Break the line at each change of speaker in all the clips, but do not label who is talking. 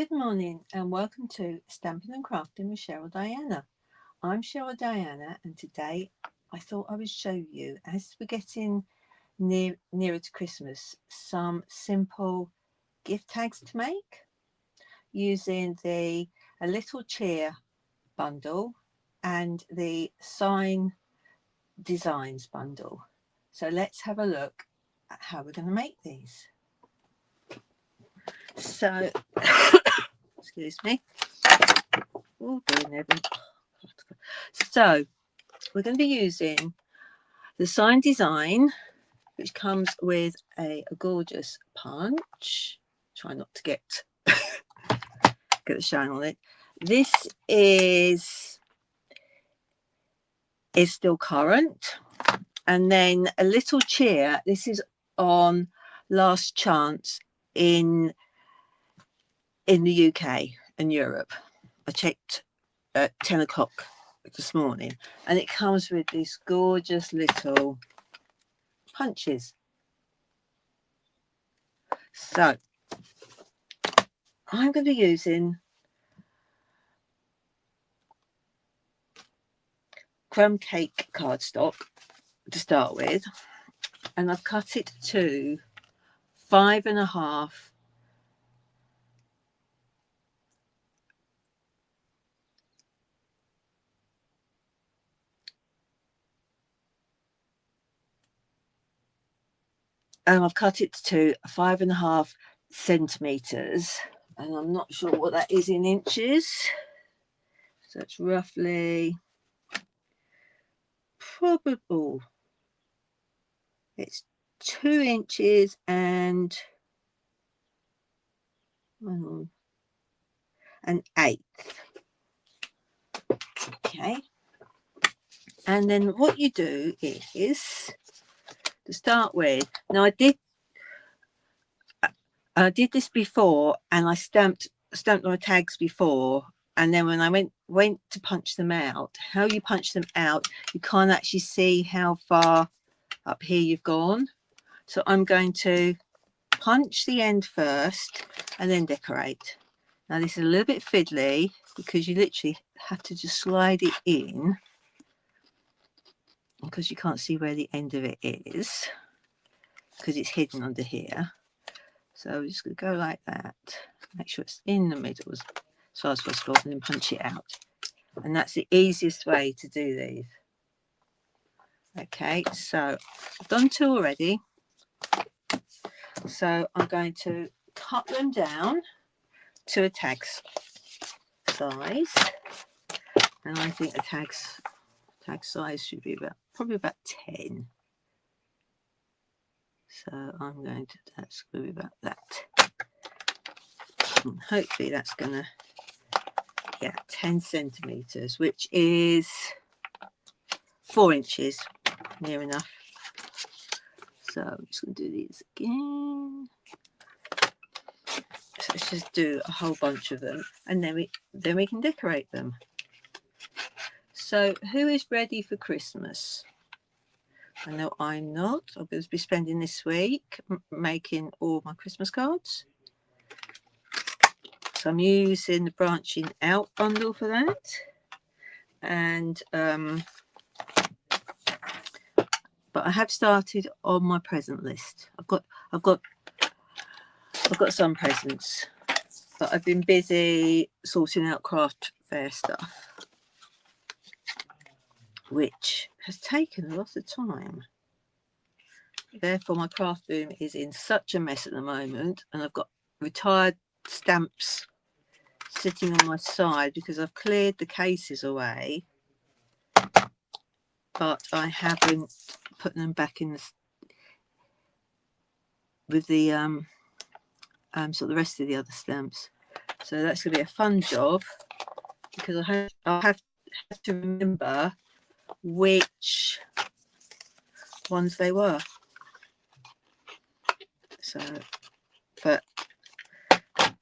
Good morning and welcome to Stampin' and Crafting with Cheryl Diana. I'm Cheryl Diana and today I thought I would show you, as we're getting nearer to Christmas, some simple gift tags to make using a little cheer bundle and the sign designs bundle. So let's have a look at how we're going to make these. So excuse me. Oh, so we're going to be using the sign design, which comes with a gorgeous punch. Try not to get the shine on it. This is still current, and then a little cheer. This is on last chance in the UK and Europe. I checked at 10 o'clock this morning, and it comes with these gorgeous little punches. So I'm going to be using crumb cake cardstock to start with, and I've cut it to 5.5 centimeters, and I'm not sure what that is in inches, so it's roughly probable it's 2 inches and an eighth. Okay, and then what you do is, to start with, now I did this before, and I stamped my tags before, and then when I went to punch them out, how you punch them out, you can't actually see how far up here you've gone. So I'm going to punch the end first and then decorate. Now this is a little bit fiddly because you literally have to just slide it in, because you can't see where the end of it is because it's hidden under here. So we're just going to go like that, make sure it's in the middle as far as possible, and then punch it out. And that's the easiest way to do these. Okay, so I've done 2 already. So I'm going to cut them down to a tag size, and I think a tag size should be probably about 10. So I'm going to, that's going to be about that. And hopefully that's going to, 10 centimeters, which is 4 inches, near enough. So I'm just going to do these again. So let's just do a whole bunch of them, and then we can decorate them. So who is ready for Christmas? I know I'm not. I'm going to be spending this week making all my Christmas cards. So I'm using the branching out bundle for that. And but I have started on my present list. I've got some presents, but I've been busy sorting out craft fair stuff, which has taken a lot of time. Therefore my craft room is in such a mess at the moment, and I've got retired stamps sitting on my side because I've cleared the cases away, but I haven't put them back in with the sort of the rest of the other stamps. So that's going to be a fun job, because I'll have to remember which ones they were. So but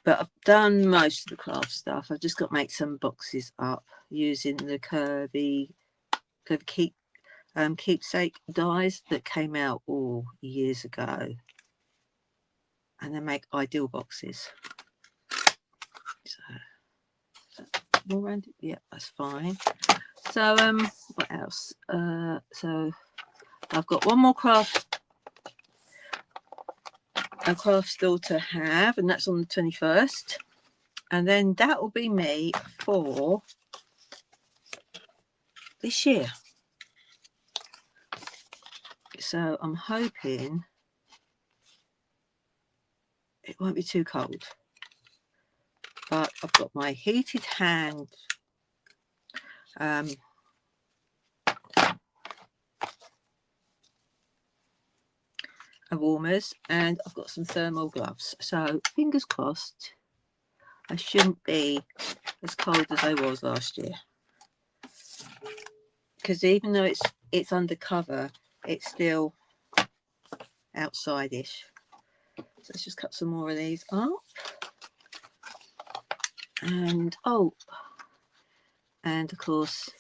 I've done most of the craft stuff. I've just got to make some boxes up using the curvy keepsake dies that came out all years ago, and they make ideal boxes. So more around it? Yeah, that's fine. So what else? So I've got one more craft store to have, and that's on the 21st, and then that will be me for this year. So I'm hoping it won't be too cold, but I've got my heated hand warmers, and I've got some thermal gloves, so fingers crossed I shouldn't be as cold as I was last year, because even though it's undercover, it's still outside-ish. So let's just cut some more of these up. And and of course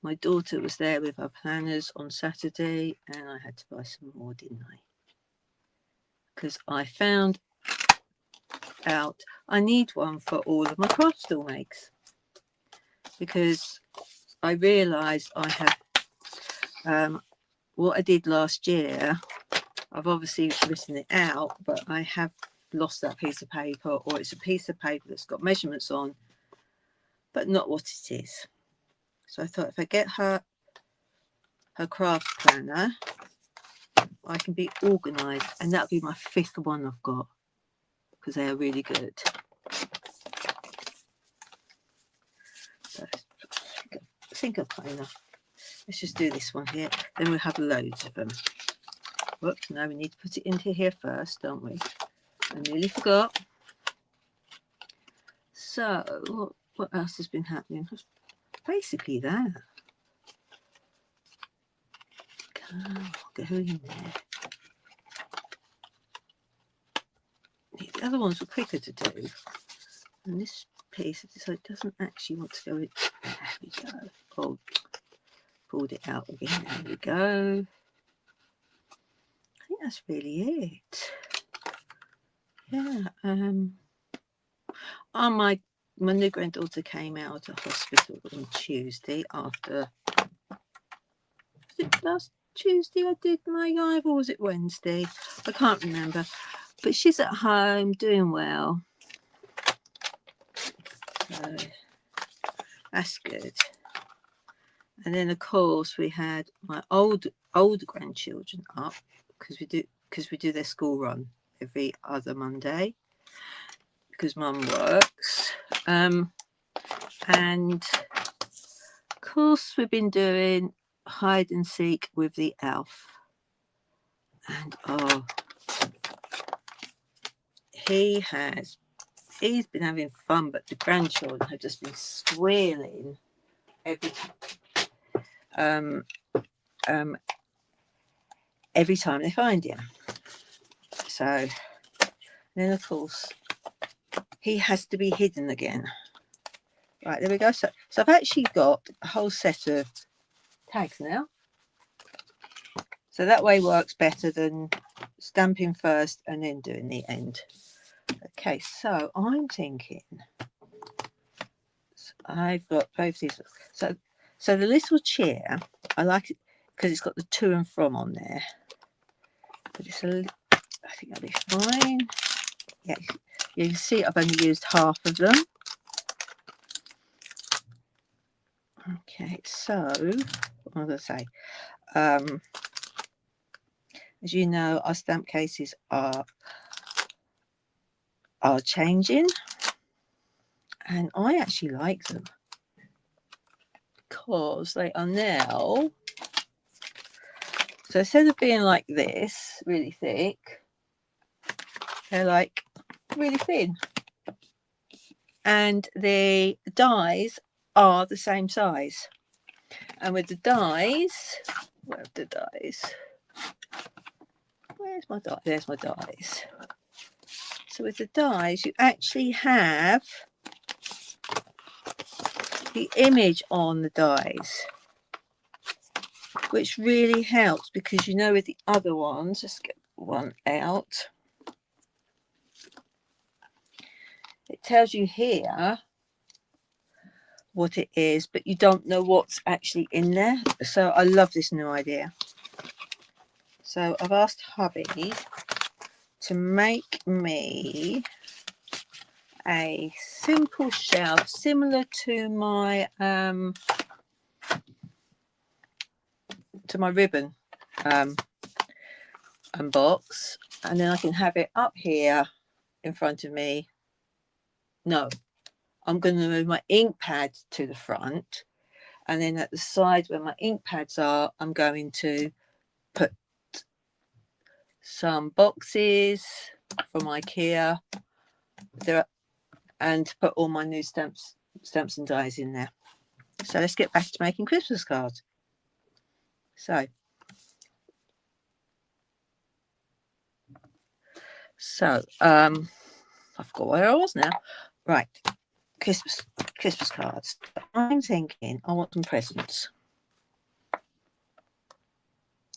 my daughter was there with her planners on Saturday, and I had to buy some more, didn't I? Because I found out I need one for all of my craft store makes, because I realised I have what I did last year. I've obviously written it out, but I have lost that piece of paper, or it's a piece of paper that's got measurements on but not what it is. So I thought if I get her craft planner, I can be organised, and that'll be my 5th one I've got, because they are really good. So I think I've got enough. Let's just do this one here, then we'll have loads of them. Whoops, no, we need to put it into here first, don't we? I nearly forgot. So what else has been happening? Basically that. Go in there. The other ones were quicker to do, and this piece, so it doesn't actually want to go in. There we go. Oh, pulled it out again. There we go. I think that's really it. Yeah. Oh, my new granddaughter came out of hospital on Tuesday after. Was it last Tuesday I did my live, or was it Wednesday? I can't remember. But she's at home doing well. So that's good. And then of course we had my older grandchildren up, because we do their school run every other Monday, because Mum works. And of course we've been doing hide and seek with the elf, and he's been having fun, but the grandchildren have just been squealing every time they find him. So then of course he has to be hidden again. Right, there we go. So I've actually got a whole set of tags now, so that way works better than stamping first and then doing the end. Okay, so I'm thinking, I've got both these. So the little chair, I like it because it's got the to and from on there. But I think that'll be fine. Yeah, you can see I've only used half of them. Okay, so what am I going to say? As you know, our stamp cases are changing, and I actually like them because they are now, so instead of being like this really thick, they're like really thin, and the dies are the same size. And with the dies, where's the dies? Where's my die? There's my dies. So with the dies, you actually have the image on the dies, which really helps, because you know with the other ones, let's get one out, it tells you here what it is, but you don't know what's actually in there. So I love this new idea. So I've asked hubby to make me a simple shelf similar to my ribbon box, and then I can have it up here in front of me. No, I'm going to move my ink pads to the front, and then at the side where my ink pads are, I'm going to put some boxes from IKEA there, and put all my new stamps and dies in there. So let's get back to making Christmas cards. So I forgot where I was now. Right, Christmas cards. I'm thinking I want some presents,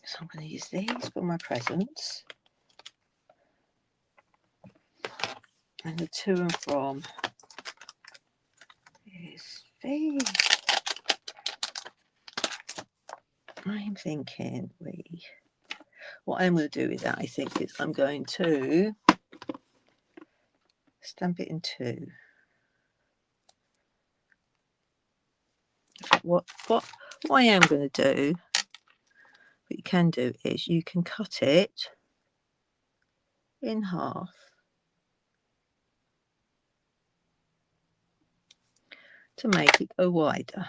so I'm going to use these for my presents, and the to and from is these. I'm thinking what I'm going to do with that, I think, is I'm going to stamp it in two. What I am going to do, what you can do is you can cut it in half to make it go wider,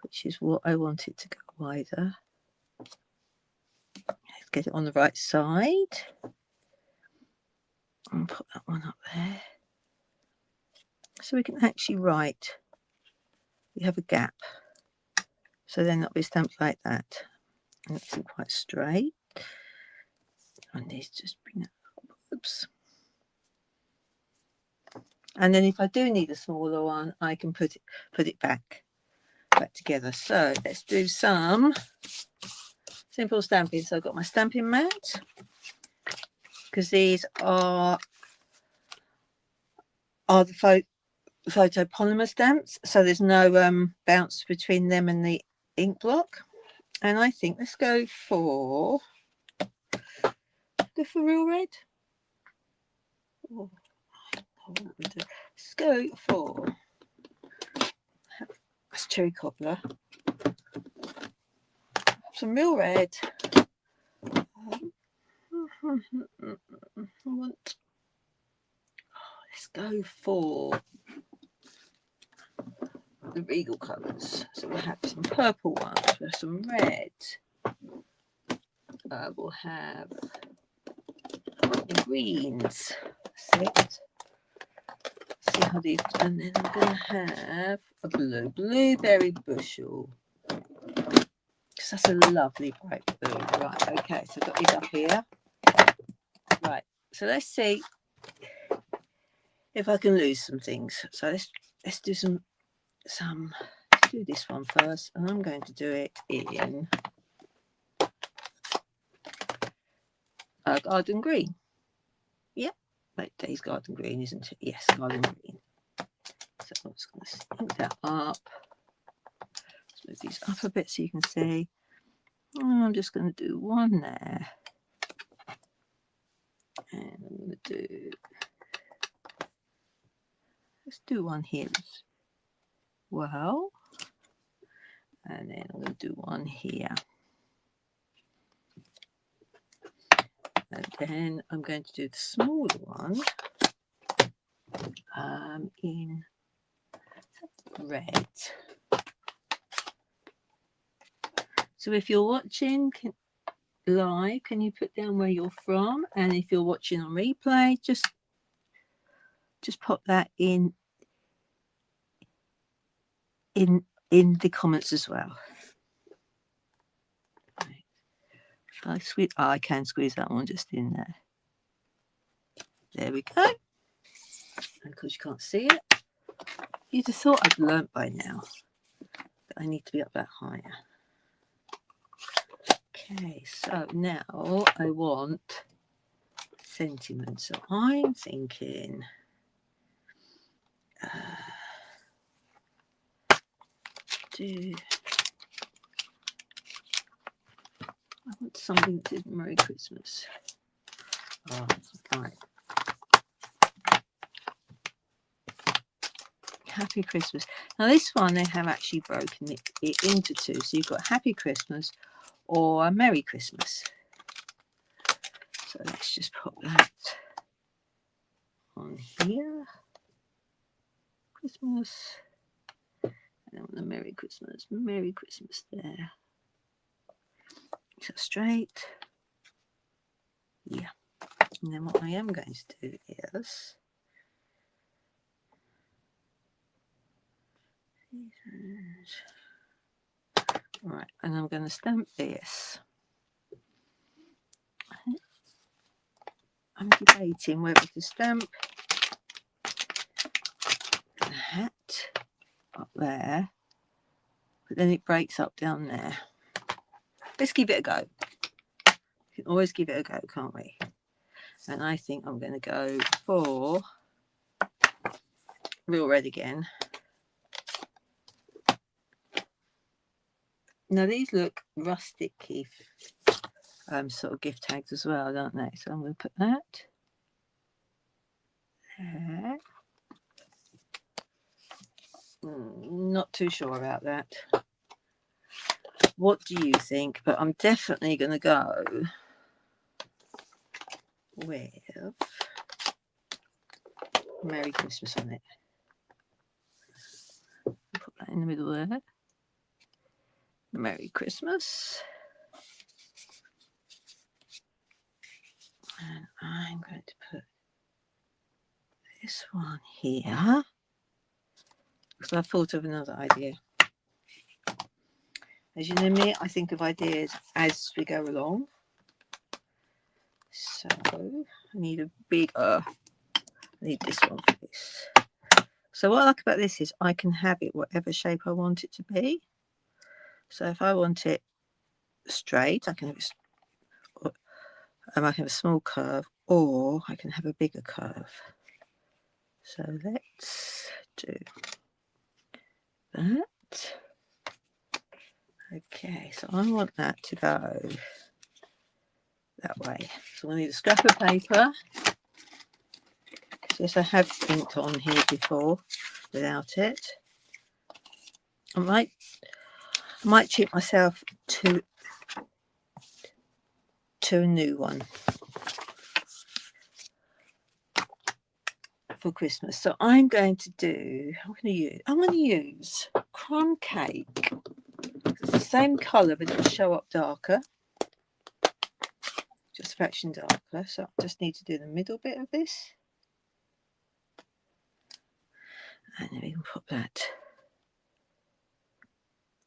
which is what I want it to go wider. Let's get it on the right side and put that one up there, so we can actually write. We have a gap, so then that'll be stamped like that, and it's quite straight. I need to just bring it up. Oops. And then if I do need a smaller one, I can put it back together. So let's do some simple stamping. So I've got my stamping mat, because these are the photopolymer stamps, so there's no bounce between them and the ink block. And I think let's go for real red. Let's go for that's cherry cobbler. Some real red. Let's go for the regal colours. So we'll have some purple ones, we'll have some red. We'll have the greens. That's it. See how these, and then I'm going to have a blueberry bushel, because that's a lovely bright blue. Right, okay, so I've got these up here. Right, so let's see if I can lose some things. So let's do some let's do this one first, and I'm going to do it in garden green. Yep, like today's garden green, isn't it? Yes, garden green. So I'm just going to stamp that up. Let's move these up a bit so you can see. And I'm just going to do one there. And I'm going to do, let's do one here as well. And then I'm going to do one here. And then I'm going to do the smaller one in red. So if you're watching live, can you put down where you're from? And if you're watching on replay, just pop that in the comments as well. Right. I can squeeze that one just in there. There we go. And because you can't see it, you'd have thought I'd learnt by now that I need to be up that higher. Okay, so now I want sentiment. So I'm thinking do. I want something that says Merry Christmas. Oh, right. Happy Christmas. Now this one they have actually broken it into two. So you've got Happy Christmas or a Merry Christmas. So let's just put that on here. Christmas. And then the Merry Christmas. Merry Christmas there. So straight. Yeah. And then what I am going to do is right, and I'm going to stamp this. I'm debating whether to stamp the hat up there, but then it breaks up down there. Let's give it a go. We can always give it a go, can't we? And I think I'm going to go for real red again. Now these look rustic-y, sort of gift tags as well, don't they? So I'm going to put that there. Not too sure about that. What do you think? But I'm definitely going to go with Merry Christmas on it. Put that in the middle there. Merry Christmas. And I'm going to put this one here because I thought of another idea. As you know me, I think of ideas as we go along. So I need a bigger, I need this one for this. So what I like about this is I can have it whatever shape I want it to be. So if I want it straight, I can have it, I might have a small curve, or I can have a bigger curve. So let's do that. Okay, so I want that to go that way. So I need a scrap of paper. Yes, I have inked on here before without it. I might treat myself to a new one for Christmas. So I'm going to use crumb cake. It's the same colour, but it'll show up darker. Just a fraction darker. So I just need to do the middle bit of this. And then we can put that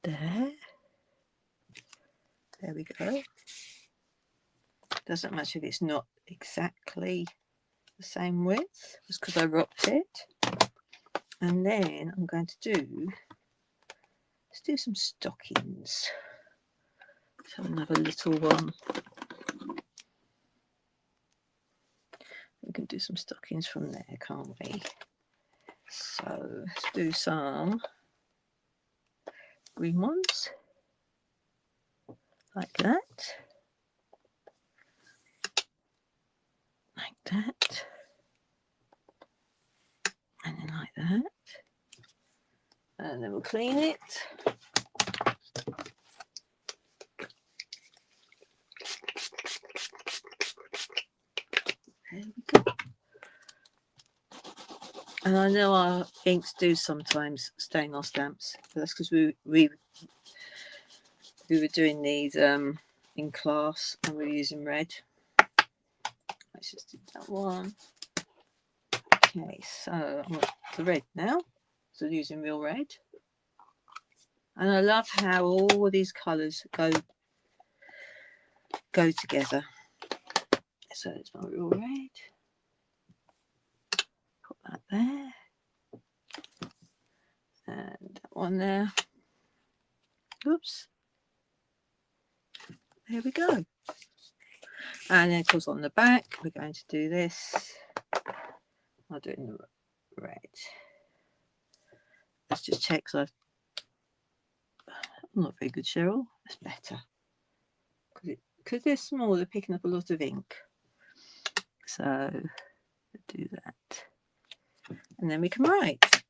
there. There we go. Doesn't matter if it's not exactly the same width, just because I rocked it. And then I'm going to let's do some stockings. So another little one. We can do some stockings from there, can't we? So let's do some green ones, like that. Like that. And then like that. And then we'll clean it. There we go. And I know our inks do sometimes stain our stamps, but that's because we were doing these in class and we were using red. Let's just do that one. Okay, so I want the red now. So using real red. And I love how all these colours go together. So it's my real red. Put that there. And that one there. Oops. There we go. And then of course on the back we're going to do this. I'll do it in the red. Let's just check, so Not very good, Cheryl. That's better. Because they're small, they're picking up a lot of ink. So do that. And then we can write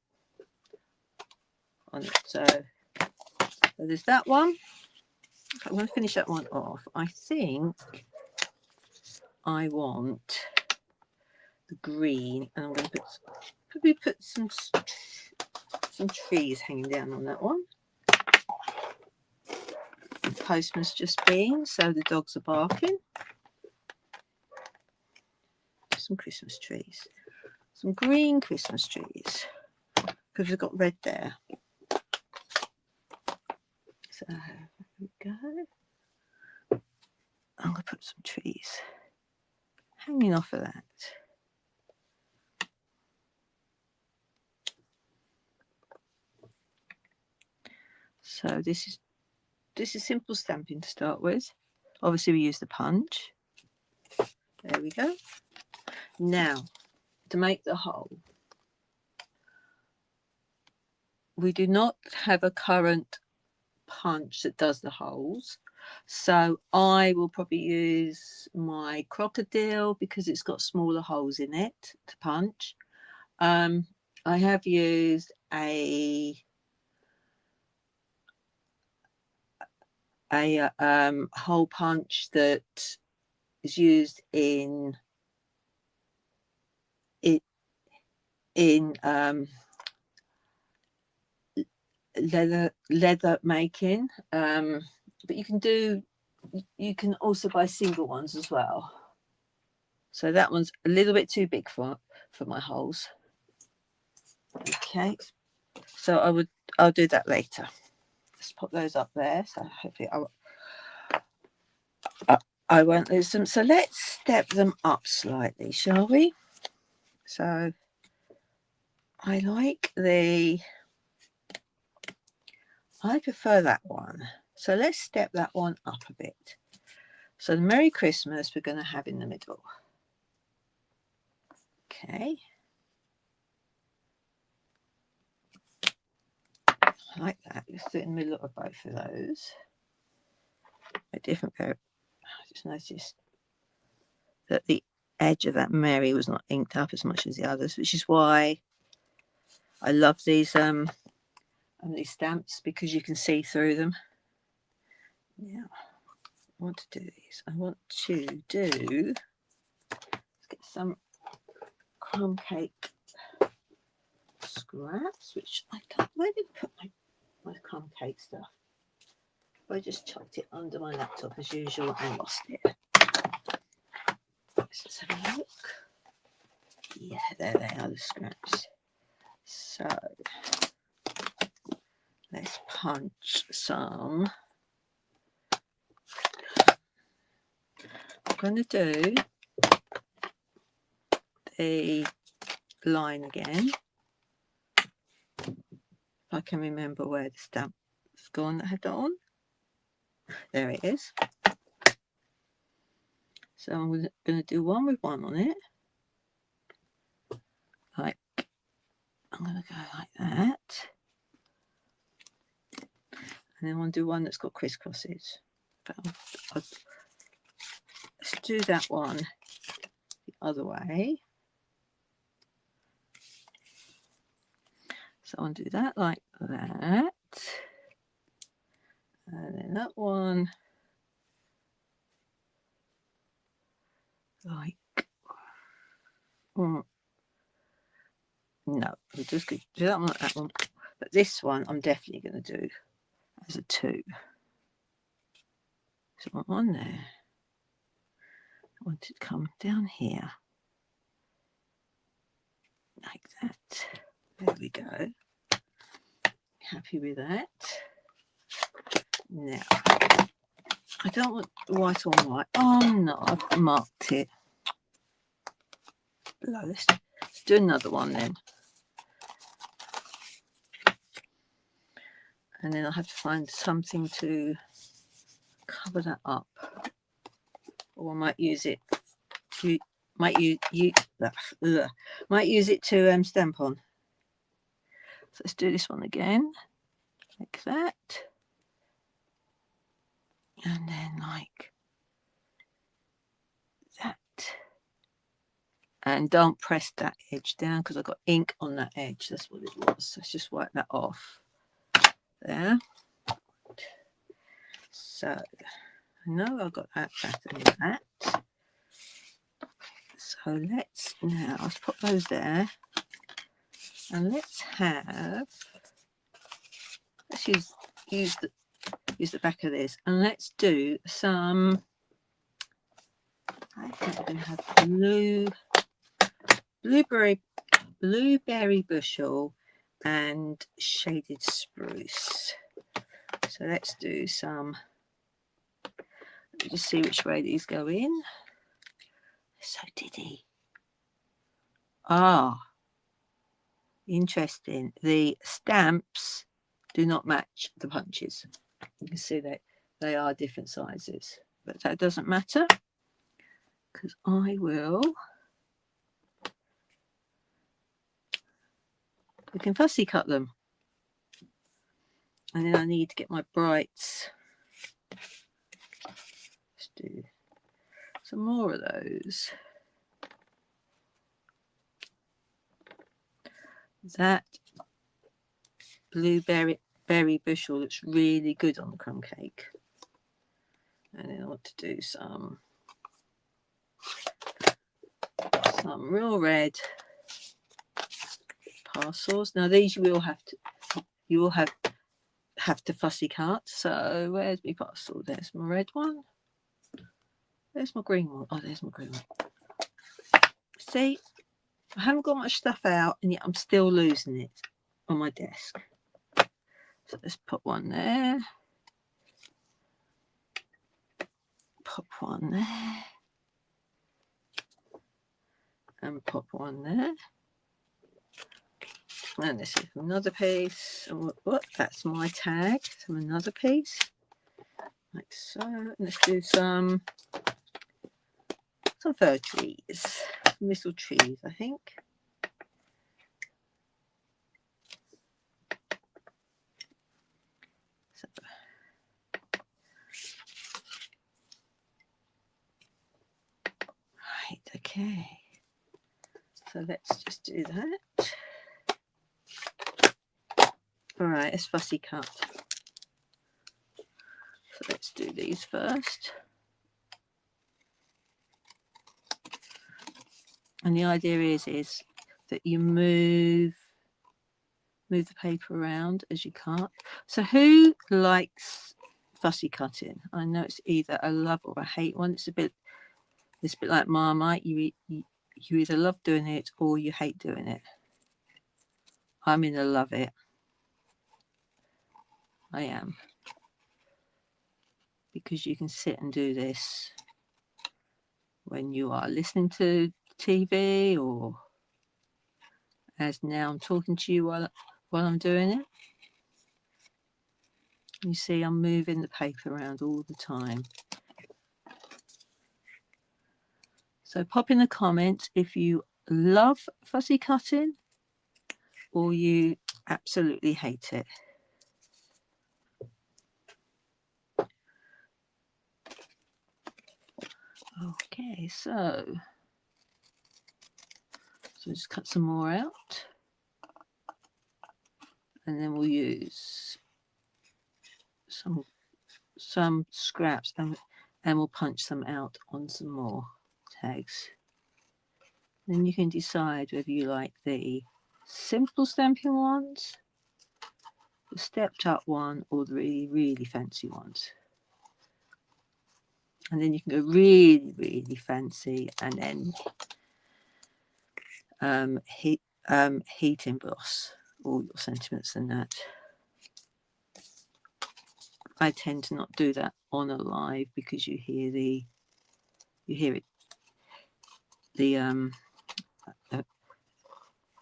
on it. So there's that one. I'm going to finish that one off. I think I want the green, and I'm going to probably put some trees hanging down on that one. The postman's just been, so the dogs are barking. Some Christmas trees, some green Christmas trees, because we've got red there. So there we go. I'm going to put some trees hanging off of that. So this is simple stamping to start with. Obviously we use the punch. There we go. Now to make the hole, we do not have a current punch that does the holes, so I will probably use my crocodile because it's got smaller holes in it to punch. I have used a hole punch that is used in leather making, but you can also buy single ones as well. So that one's a little bit too big for my holes. Okay, so I'll do that later. Let's pop those up there, so hopefully I won't lose them. So let's step them up slightly, shall we? So I prefer that one. So let's step that one up a bit. So the Merry Christmas we're going to have in the middle. Okay. Like that. Let's do it in the middle of both of those. A different pair. I just noticed that the edge of that Mary was not inked up as much as the others, which is why I love these stamps, because you can see through them. Now, I want to do these. I want to do. Let's get some crumb cake scraps, which I can't. Where did I put my crumb cake stuff? I just chucked it under my laptop as usual and lost it. Let's have a look. Yeah, there they are, the scraps. So let's punch some. I'm going to do the line again. If I can remember where the stamp's gone that I had that on. There it is. So I'm going to do one with one on it. Like, I'm going to go like that. And then I want to do one that's got crisscrosses. But let's do that one the other way. So I'll do that like that. And then that one like, no, we're just going to do that one like that one. But this one I'm definitely going to do as a 2. So I want one there. I want it to come down here. Like that. There we go. Happy with that. Now, I don't want white on white. Oh no, I've marked it. Let's do another one then. And then I'll have to find something to cover that up. Or I might use it. Might use it to stamp on. So let's do this one again, like that. and then like that. And don't press that edge down because I've got ink on that edge. That's what it was. Let's just wipe that off. There. So I know I've got that, that and that. So let's put those there. And let's use the back of this, and let's do some, I think we're going to have blueberry bushel and shaded spruce. So let's do some, just see which way these go in. So diddy. Ah, interesting. The stamps do not match the punches. You can see that they are different sizes, but that doesn't matter because we can fussy cut them. And then I need to get my brights. Let's do some more of those. That blueberry bushel looks really good on the crumb cake. And then I want to do some real red parcels. Now these you will have to fussy cut. So where's my parcel? There's my red one. There's my green one. Oh, there's my green one. See, I haven't got much stuff out, and yet I'm still losing it on my desk. So let's put one there. Pop one there. And pop one there. And this is another piece. What? That's my tag. So another piece. Like so. And let's do some fir trees. Mistle trees, I think. So. Right, okay. So let's just do that. All right, let's fussy cut. So let's do these first. And the idea is that you move the paper around as you cut. So who likes fussy cutting? I know it's either a love or a hate one. It's a bit like Marmite. You either love doing it or you hate doing it. I'm in a love it. I am. Because you can sit and do this when you are listening to TV, or as now I'm talking to you while I'm doing it. You see, I'm moving the paper around all the time. So pop in the comments if you love fussy cutting or you absolutely hate it. Okay, so just cut some more out, and then we'll use some scraps and we'll punch them out on some more tags. Then you can decide whether you like the simple stamping ones, the stepped up one, or the really, really fancy ones. And then you can go really, really fancy and then heat emboss all your sentiments and that. I tend to not do that on a live because you hear it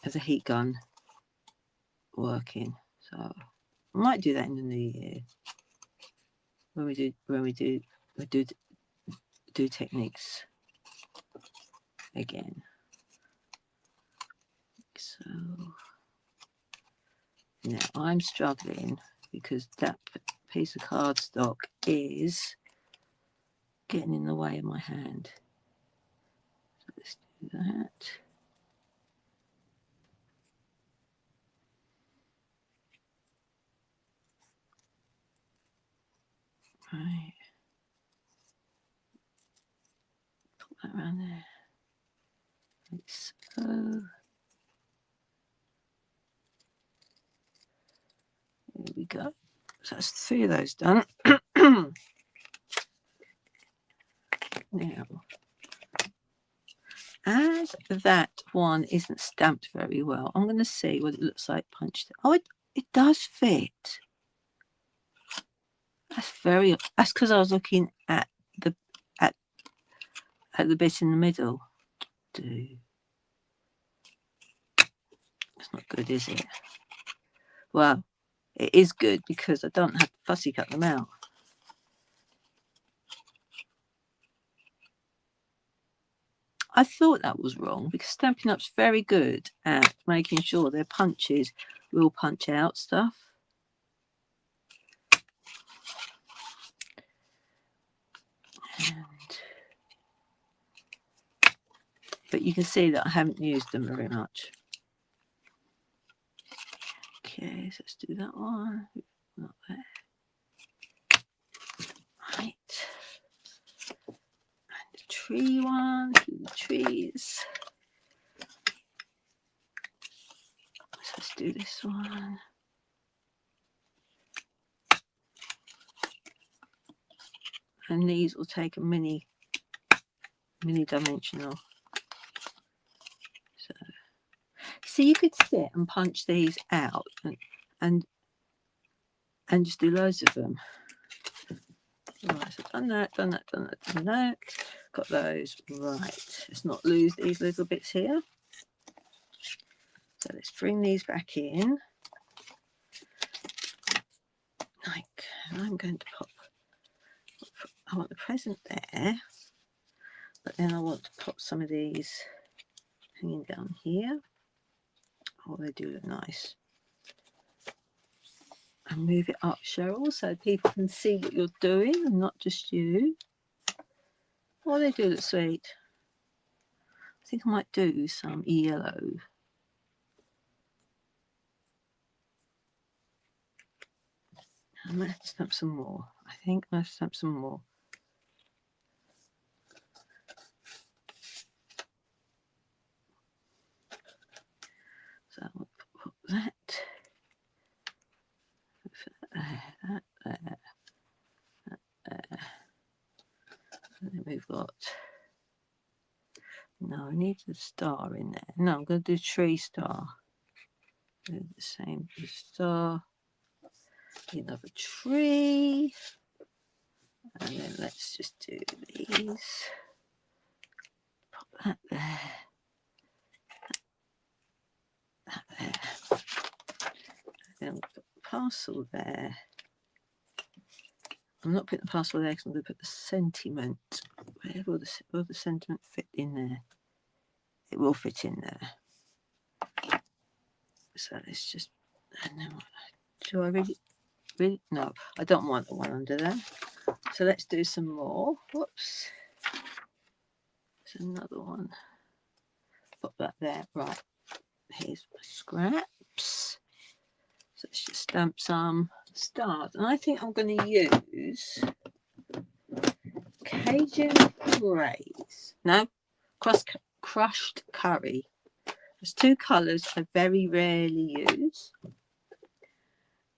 as a heat gun working. So I might do that in the new year when we do techniques again. So now I'm struggling because that piece of cardstock is getting in the way of my hand. So let's do that. Right. Put that around there. Like so. There we go. So that's 3 of those done. Now, as that one isn't stamped very well, I'm going to see what it looks like punched. Oh, it does fit. That's because I was looking at the bit in the middle. It's not good, is it? Well, it is good because I don't have to fussy cut them out. I thought that was wrong because Stampin' Up's very good at making sure their punches will punch out stuff. But you can see that I haven't used them very much. Okay, so let's do that one. Not there. Right. And the tree one, do the trees. So let's do this one. And these will take a mini dimensional. So see, you could sit and punch these out and just do loads of them. Right, so done that. Got those. Right, let's not lose these little bits here. So let's bring these back in. Like, I'm going to pop, I want the present there, but then I want to pop some of these hanging down here. Oh, they do look nice. And move it up, Cheryl, so people can see what you're doing and not just you. Oh, they do look sweet. I think I might do some yellow. I might have to stamp some more. I think I have to stamp some more. So I'll put that there. And then we've got, no, I need the star in there. No, I'm going to do tree star. Do the same star. Another tree. And then let's just do these. Pop that there. That there. And then we'll put the parcel there. I'm not putting the parcel there because I'm going to put the sentiment. Where will the sentiment fit in there? It will fit in there. So let's just, and then do I really? No, I don't want the one under there. So let's do some more. Whoops. There's another one. Put that there. Right. Here's my scraps. So let's just stamp some stars. And I think I'm going to use Cajun Grays. No, crushed curry. There's 2 colours I very rarely use.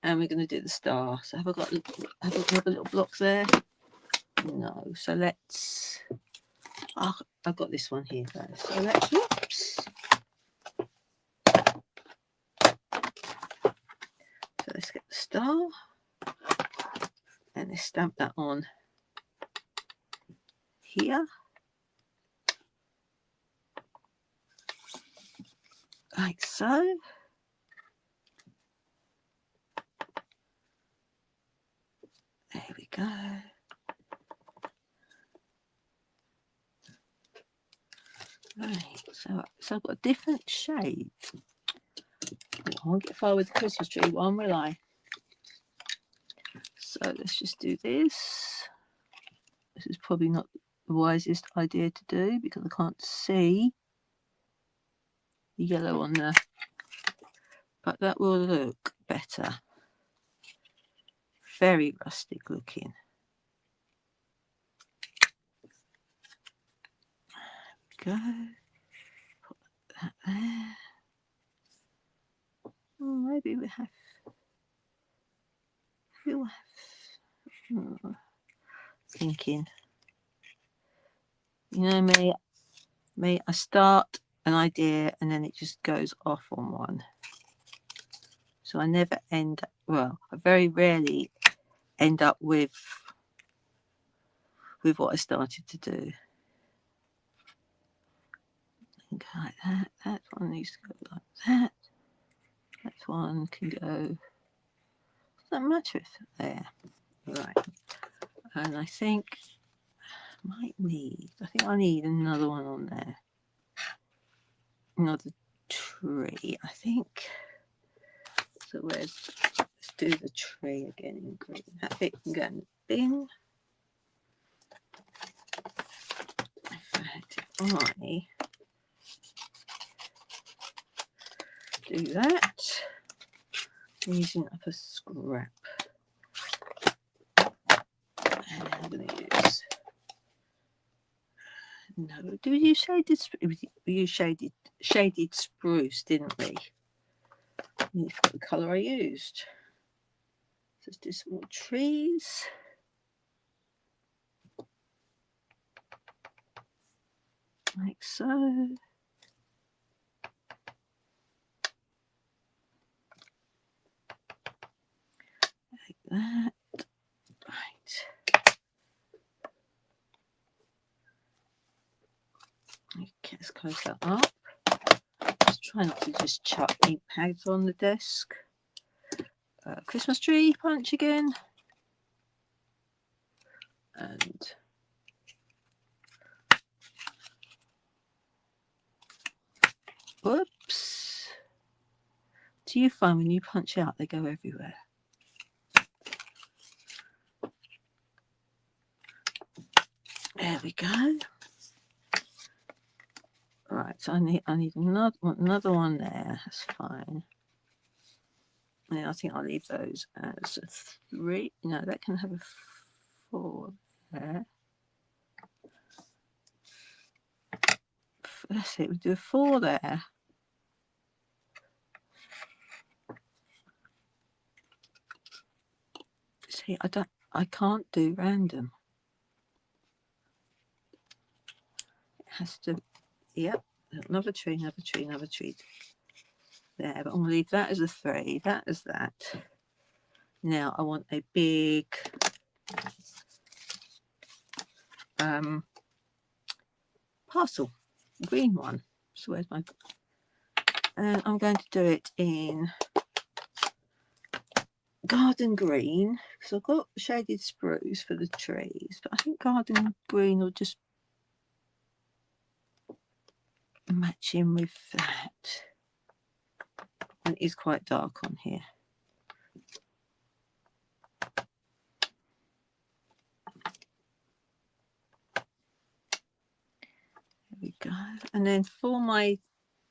And we're going to do the star. So have I got another little block there? No. So let's, oh, I've got this one here first. So let's, whoops. So let's get the star. And let's stamp that on here. Like so. There we go. Right, so I've got a different shade. I won't get far with the Christmas tree one, will I? So let's just do this. This is probably not the wisest idea to do because I can't see the yellow on there, but that will look better. Very rustic looking. Go. Put that there. Oh, maybe we have. Thinking. You know me, I start an idea and then it just goes off on one. So I never end up, well, I very rarely end up with what I started to do. Like that. That one needs to go like that. That one can go. Doesn't matter if there. Right. And I think I think I need another one on there. Another tree, I think. So let's do the tree again in green. That bit can go in the bin. In fact, if I do that, using up a scrap. And I'm going to use, no, do we use shaded spruce, didn't we? You've got the colour I used. Let's do some more trees. Like so. Like that. Right. Okay, let's close that up. Just try not to just chuck ink pads on the desk. Christmas tree punch again. And whoops. Do you find when you punch out they go everywhere? There we go. Right, so I need another one there. That's fine. And I think I'll leave those as a 3. No, that can have a 4 there. That's it. We do a 4 there. See, I can't do random. It has to. Yep. Another tree, another tree, another tree. There, but I'm going to leave that as a 3. That as that. Now I want a big parcel, green one. So where's my? And I'm going to do it in garden green because I've got shaded spruce for the trees, but I think garden green will just match in with that. And it is quite dark on here. There we go. And then for my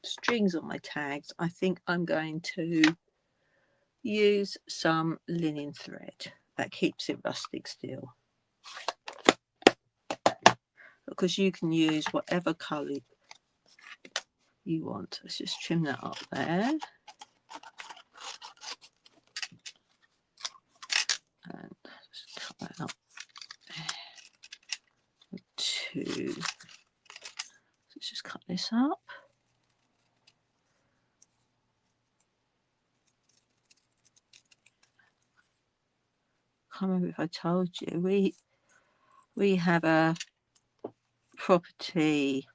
strings on my tags, I think I'm going to use some linen thread. That keeps it rustic still. Because you can use whatever colour you want. Let's just trim that up there. And just cut that up. 2. Let's just cut this up. I can't remember if I told you. We have a property.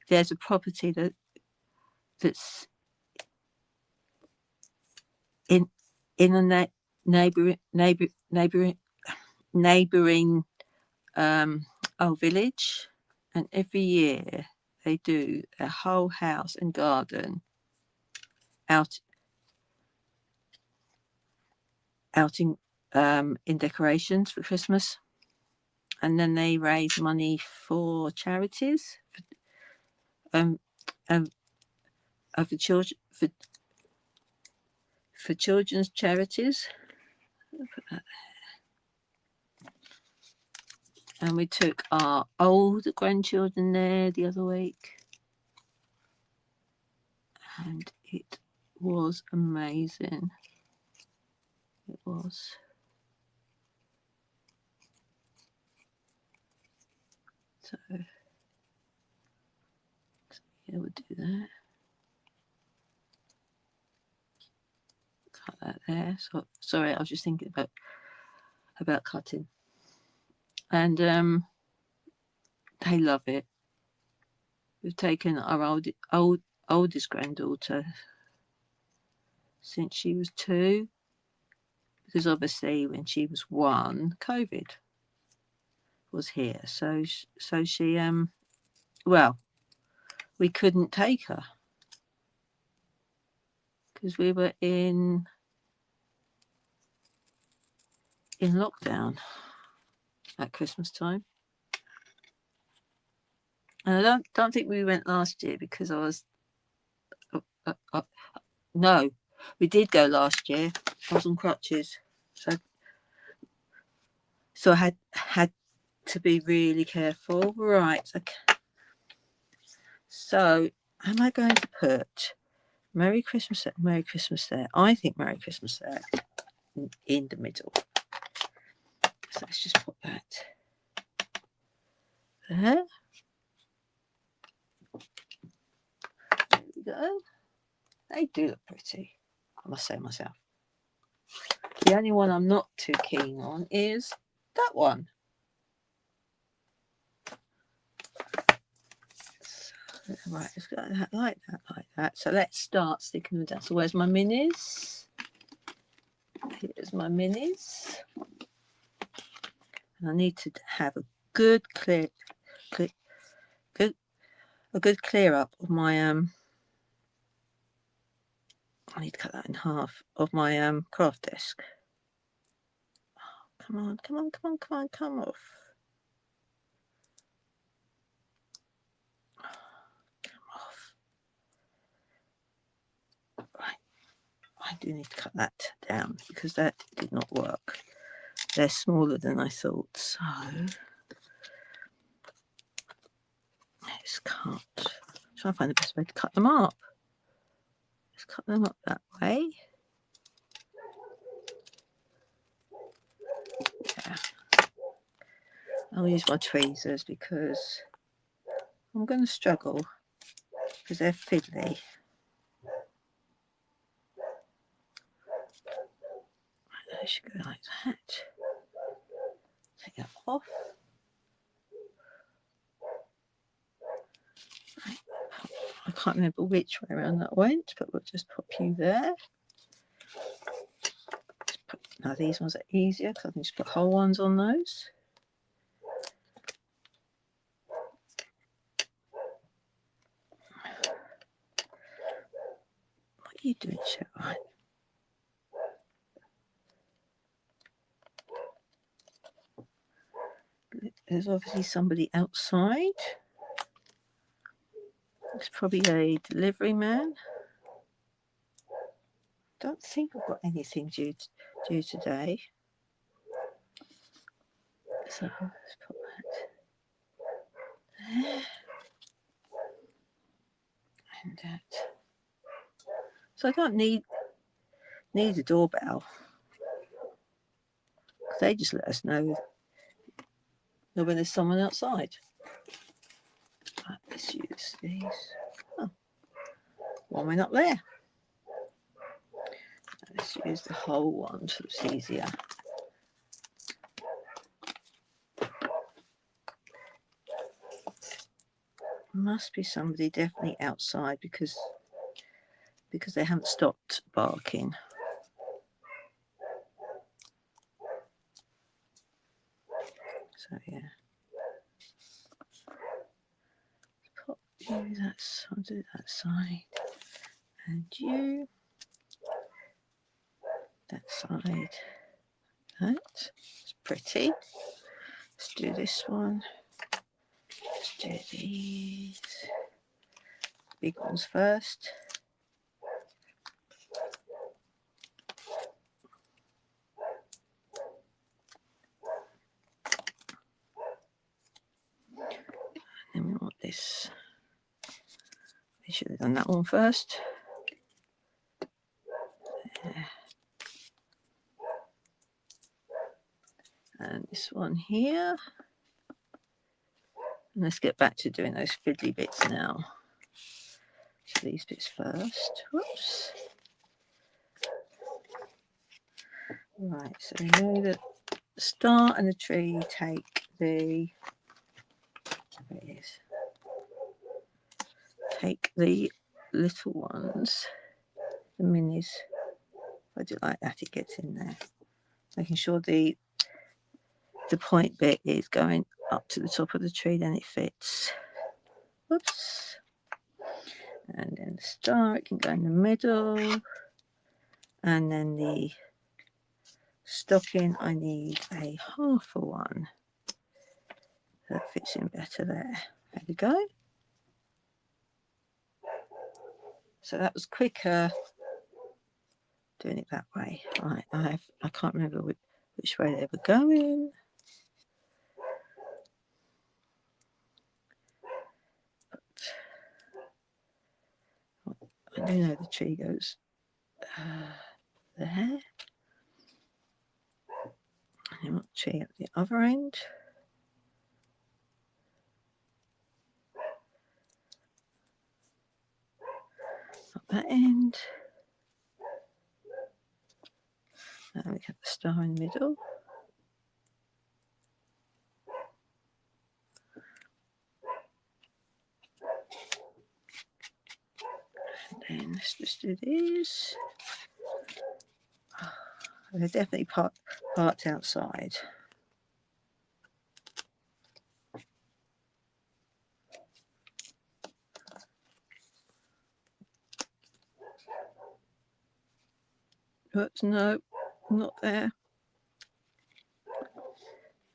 There's a property that's in a neighbouring village, and every year they do a whole house and garden out in decorations for Christmas. and then they raise money for charities, for children, for children's charities. And we took our older grandchildren there the other week, and it was amazing. It was. So yeah, we'll do that. Cut that there. So sorry, I was just thinking about cutting. And they love it. We've taken our oldest granddaughter since she was 2, because obviously when she was 1, COVID was here. So she well, we couldn't take her because we were in lockdown at Christmas time. And I don't think we went last year because I was no, we did go last year. I was on crutches, so I had to be really careful. Right, okay. So am I going to put Merry Christmas there, Merry Christmas there? I think Merry Christmas there in the middle. So let's just put that there. There we go. They do look pretty, I must say myself. The only one I'm not too keen on is that one. So, right, let's go like that. So let's start sticking them down. So where's my minis? Here's my minis. And I need to have a good clear up of my I need to cut that in half of my craft desk. Oh, come on, come off. Right, I do need to cut that down because that did not work. They're smaller than I thought, so let's cut. Try and find the best way to cut them up. Let's cut them up that way. Yeah. I'll use my tweezers because I'm going to struggle because they're fiddly. I should go like that. Take that off. Right. I can't remember which way around that went, but we'll just pop you there. Now these ones are easier because I can just put whole ones on those. What are you doing, Cheryl? Right. There's obviously somebody outside. It's probably a delivery man. Don't think I've got anything due today. So let's put that there. And that. So I don't need a doorbell. They just let us know when there's someone outside. Right, let's use these. Oh, one went up there. Let's use the whole one so it's easier. Must be somebody definitely outside because they haven't stopped barking. So yeah. Pop you that side, I'll do that side. And you that side. That's pretty. Let's do this one. Let's do these big ones first. Then we want this. We should have done that one first. There. And this one here. And let's get back to doing those fiddly bits now. So these bits first. Whoops. Right, so we know that the star and the tree take the, there it is, take the little ones, the minis. If I do it like that, it gets in there. Making sure the point bit is going up to the top of the tree, then it fits. Whoops. And then the star, it can go in the middle. And then the stocking, I need a half a one. That fits in better there. There we go. So that was quicker doing it that way. Right, I can't remember which way they were going. But I do know the tree goes there. And then want the tree at the other end. Up that end. And we get the star in the middle. And then let's just do these. They're definitely parked outside. Oops, no, not there.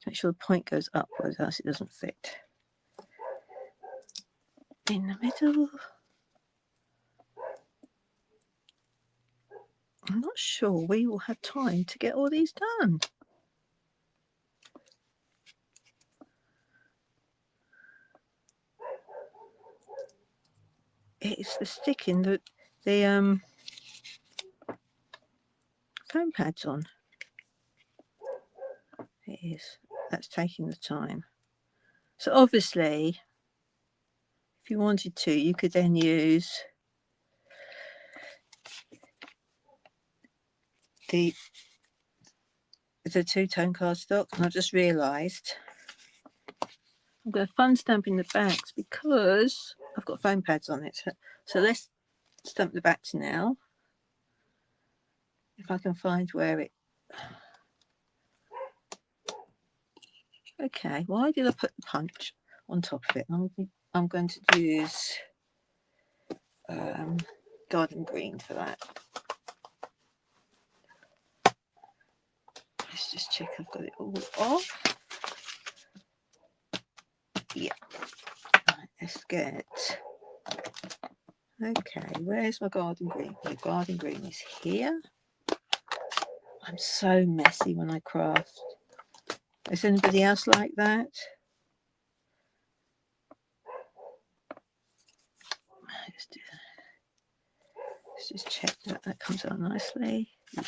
Make sure the point goes upwards, else it doesn't fit. In the middle. I'm not sure we will have time to get all these done. It's the sticking that the foam pads on. It is. That's taking the time. So obviously, if you wanted to, you could then use the two-tone cardstock. And I've just realised I'm going to fun stamping the backs because I've got foam pads on it. So let's stamp the backs now. If I can find where it... Okay, why did I put the punch on top of it? I'm going to use garden green for that. Let's just check I've got it all off. Yeah. Right, let's get... Okay, where's my garden green? The garden green is here. I'm so messy when I craft. Is anybody else like that? Let's do that. Let's just check that that comes out nicely. Yeah.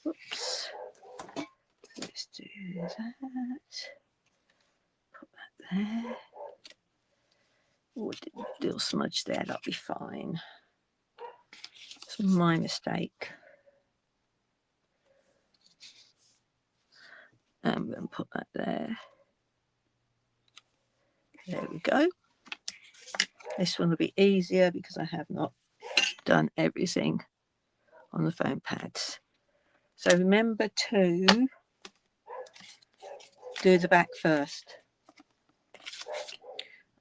Whoops. So let's do that. Put that there. Oh, a little smudge there, that'll be fine. It's my mistake. I'm going to put that there. There we go. This one will be easier because I have not done everything on the foam pads. So remember to do the back first.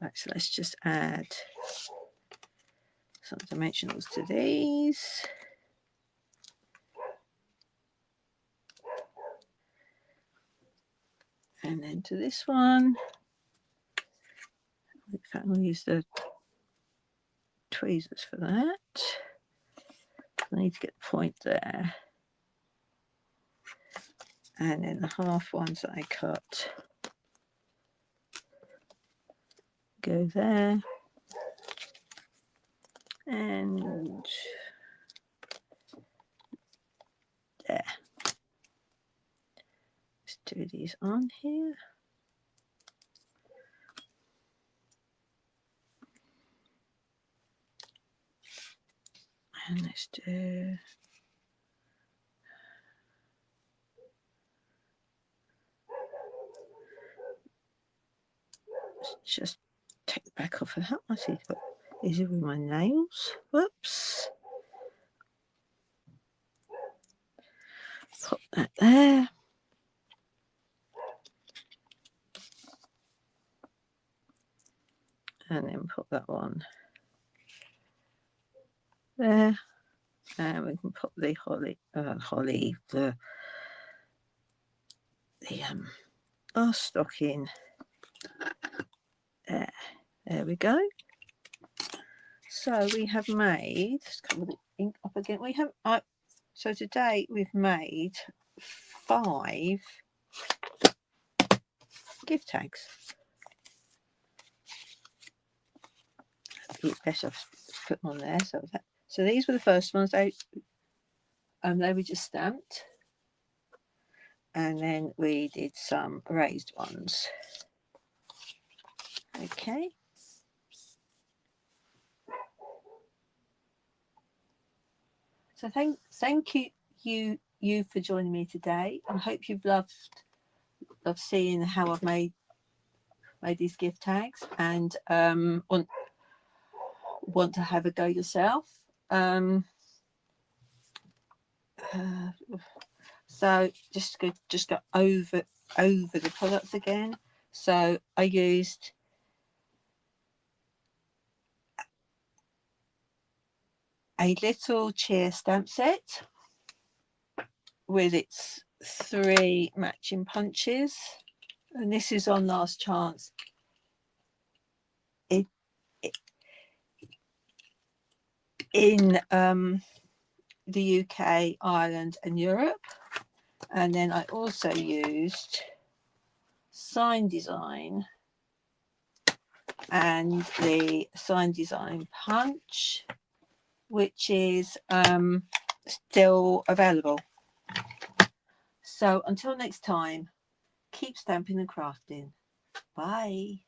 Right, so let's just add some dimensionals to these. And then to this one. In fact, I'll use the tweezers for that. I need to get the point there. And then the half ones that I cut go there. And there. Let's do these on here. And let's do just take the back off of that. I see it's easier with my nails. Whoops. Pop that there. And then put that one there. And we can put the stocking there. There we go. So we have made, let's cover the ink up again. We have, so today we've made 5 gift tags. Better put them on there. So these were the first ones. They were just stamped, and then we did some raised ones. Okay. So thank you for joining me today. I hope you've loved seeing how I've made these gift tags, and want to have a go yourself. So just go over the products again. So I used a little cheer stamp set with its 3 matching punches, and this is on last chance. In the UK, Ireland and Europe. And then I also used Sign Design and the Sign Design punch, which is still available. So until next time, keep stamping and crafting. Bye.